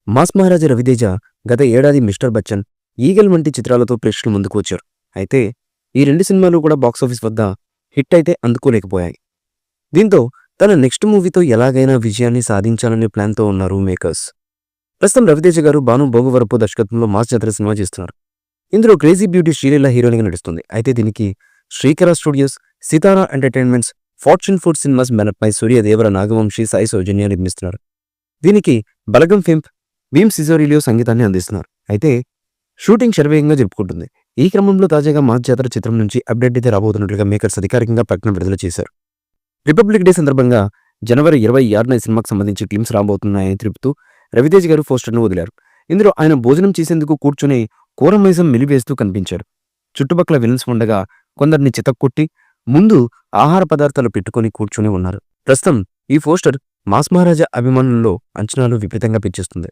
Mass మహారాజా రవితేజ గత ఏడాది mister Bachchan, eagle వంటి చిత్రాలతో ప్రేక్షకుల ముందుకు వచ్చారు. అయితే ఈ రెండు సినిమాలు కూడా బాక్సాఫీస్ వద్ద హిట్ అయితే అందుకోలేకపోయాయి. దీంతో తన నెక్స్ట్ మూవీతో ఎలాగైనా విజయాన్ని సాధించాలనే ప్లాన్తో ఉన్నారు మేకర్స్. ప్రస్తుతం రవితేజ గారు భాను భోగవరపు దర్శకత్వంలో మాస్ జాతర సినిమా చేస్తున్నారు. ఇందులో క్రేజీ బ్యూటీ శ్రీలీల హీరోయిన్గా నడుస్తుంది. అయితే దీనికి Srikara studios, Sithara entertainments, four ఫుడ్ సినిమాస్ బ్యానర్పై సూర్యదేవర, నాగవంశీ, సాయి సౌజన్య నిర్మిస్తున్నారు. దీనికి బలగం ఫిల్మ్, భీమ్ సిజోరిలియో సంగీతాన్ని అందిస్తున్నారు. అయితే షూటింగ్ శరవేగంగా జరుపుకుంటుంది. ఈ క్రమంలో తాజాగా మాస్ జాతర చిత్రం నుంచి అప్డేట్ అయితే రాబోతున్నట్లుగా మేకర్స్ అధికారికంగా ప్రకటన విడుదల చేశారు. రిపబ్లిక్ డే సందర్భంగా జనవరి 26న ఈ సినిమాకు సంబంధించి క్లిమ్స్ రాబోతున్నాయని తెలుపుతూ రవితేజ గారు పోస్టర్ను వదిలారు. ఇందులో ఆయన భోజనం చేసేందుకు కూర్చుని కోరమైజం మిలివేస్తూ కనిపించారు. చుట్టుపక్కల విలన్స్ ఉండగా కొందరిని చితక్కొట్టి ముందు ఆహార పదార్థాలు పెట్టుకుని కూర్చుని ఉన్నారు. ప్రస్తుతం ఈ పోస్టర్ మాస్ మహారాజా అభిమానుల్లో అంచనాలు విపరీతంగా పెంచేస్తుంది.